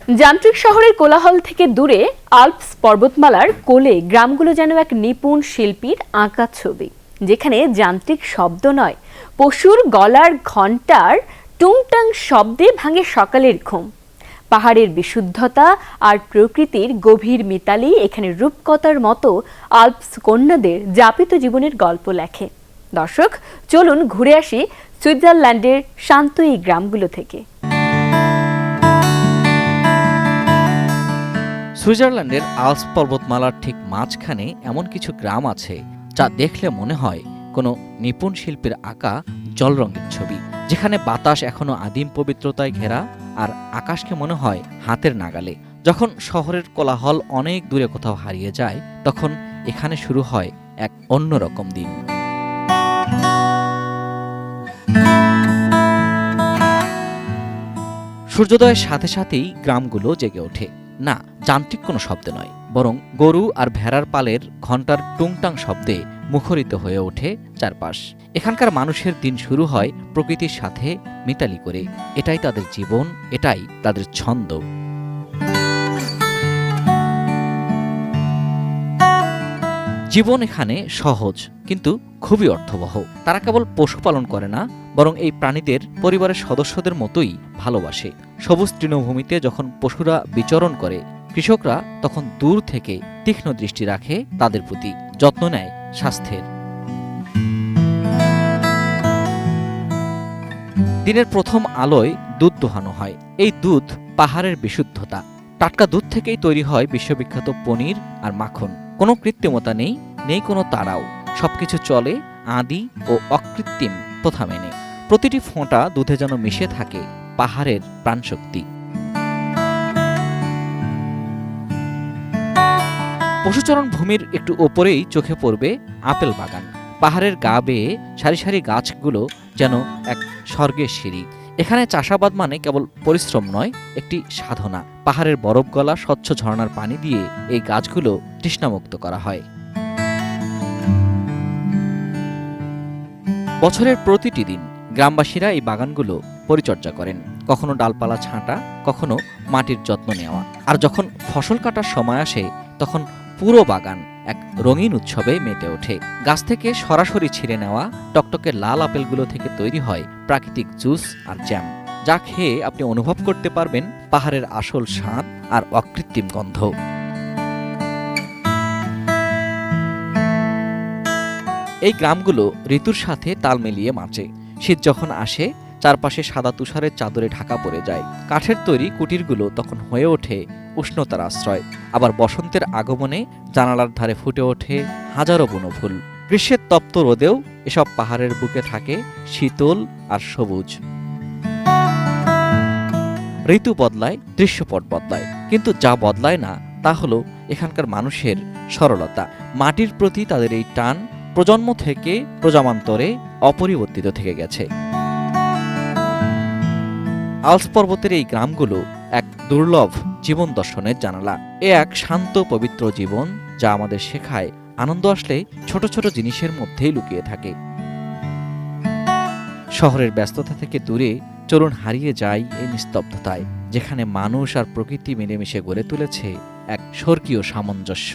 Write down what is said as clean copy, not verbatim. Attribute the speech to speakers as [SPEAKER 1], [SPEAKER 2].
[SPEAKER 1] যান্ত্রিক শহরের কোলাহল থেকে দূরে আল্পস পর্বতমালার কোলে গ্রামগুলো যেন এক নিপুণ শিল্পীর আঁকা ছবি, যেখানে যান্ত্রিক শব্দ নয়, পশুর গলার ঘণ্টার টুংটাং শব্দে ভাঙে সকালের ঘুম। পাহাড়ের বিশুদ্ধতা আর প্রকৃতির গভীর মিতালি এখানে রূপকথার মতো আল্পস কন্যাদের যাপিত জীবনের গল্প লেখে। দর্শক, চলুন ঘুরে আসি সুইজারল্যান্ডের শান্ত এই গ্রামগুলো থেকে।
[SPEAKER 2] সুইজারল্যান্ডের আল্পস পর্বতমালার ঠিক মাঝখানে এমন কিছু গ্রাম আছে যা দেখলে মনে হয় কোনো নিপুণ শিল্পীর আঁকা জল রঙের ছবি, যেখানে বাতাস এখনো আদিম পবিত্রতায় ঘেরা আর আকাশকে মনে হয় হাতের নাগালে। যখন শহরের কোলাহল অনেক দূরে কোথাও হারিয়ে যায়, তখন এখানে শুরু হয় এক অন্যরকম দিন। সূর্যোদয়ের সাথে সাথেই গ্রামগুলো জেগে ওঠে। না, যান্ত্রিক কোনো শব্দ নয়, বরং গরু আর ভেড়ার পালের ঘণ্টার টুংটাং শব্দে মুখরিত হয়ে ওঠে চারপাশ। এখানকার মানুষের দিন শুরু হয় প্রকৃতির সাথে মিতালি করে। এটাই তাদের জীবন, এটাই তাদের ছন্দ। জীবন এখানে সহজ কিন্তু খুবই অর্থবহ। তারা কেবল পশুপালন করে না, বরং এই প্রাণীদের পরিবারের সদস্যদের মতোই ভালোবাসে। সবুজ তৃণভূমিতে যখন পশুরা বিচরণ করে, কৃষকরা তখন দূর থেকে তীক্ষ্ণ দৃষ্টি রাখে তাদের প্রতি, যত্ন নেয় স্বাস্থ্যের। দিনের প্রথম আলোয় দুধ দোহানো হয়। এই দুধ পাহাড়ের বিশুদ্ধতা। টাটকা দুধ থেকেই তৈরি হয় বিশ্ববিখ্যাত পনির আর মাখন। কোনো কৃত্রিমতা নেই, নেই কোনো তাড়াও। সবকিছু চলে আদি ও অকৃত্রিম প্রথা মেনে। প্রতিটি ফোঁটা দুধে যেন মিশে থাকে পাহাড়ের প্রাণশক্তি। পশুচরণ ভূমির একটু ওপরেই চোখে পড়বে আপেল বাগান। পাহাড়ের গা বেয়ে সারি সারি গাছগুলো যেন এক স্বর্গের সিঁড়ি। এখানে চাষাবাদ মানে কেবল পরিশ্রম নয়, একটি সাধনা। পাহাড়ের বরফ গলা স্বচ্ছ ঝর্ণার পানি দিয়ে এই গাছগুলো তৃষ্ণামুক্ত করা হয়। বছরের প্রতিটি দিন গ্রামবাসীরা এই বাগানগুলো পরিচর্যা করেন, কখনো ডালপালা ছাঁটা, কখনো মাটির যত্ন নেওয়া। আর যখন ফসল কাটার সময় আসে, তখন পুরো বাগান এক রঙিন উৎসবে মেতে ওঠে। গাছ থেকে সরাসরি ছিঁড়ে নেওয়া টকটকে লাল আপেলগুলো থেকে তৈরি হয় প্রাকৃতিক জুস আর জ্যাম, যা খেয়ে আপনি অনুভব করতে পারবেন পাহাড়ের আসল স্বাদ আর অকৃত্রিম গন্ধ। এই গ্রামগুলো ঋতুর সাথে তাল মিলিয়ে বাঁচে। শীত যখন আসে, চারপাশে সাদা তুষারের চাদরে ঢাকা পড়ে যায়। কাঠের তৈরি কুটিরগুলো তখন হয়ে ওঠে উষ্ণতার আশ্রয়। আবার বসন্তের আগমনে জানালার ধারে ফুটে ওঠে হাজারো বনফুল। গ্রীষ্মের তপ্ত রোদেও এসব পাহাড়ের বুকে থাকে শীতল আর সবুজ। ঋতু বদলায়, দৃশ্যপট বদলায়, কিন্তু যা বদলায় না তা হলো এখানকার মানুষের সরলতা। মাটির প্রতি তাদের এই টান প্রজন্ম থেকে প্রজন্মান্তরে অপরিবর্তিত থেকে গেছে। আল্পস পর্বতের এই গ্রামগুলো এক দুর্লভ জীবন দর্শনের জানালা। এ এক শান্ত পবিত্র জীবন, যা আমাদের শেখায় আনন্দ আসলে ছোট ছোট জিনিসের মধ্যেই লুকিয়ে থাকে। শহরের ব্যস্ততা থেকে দূরে চলুন হারিয়ে যাই এই নিস্তব্ধতায়, যেখানে মানুষ আর প্রকৃতি মিলেমিশে গড়ে তুলেছে এক স্বর্গীয় সামঞ্জস্য।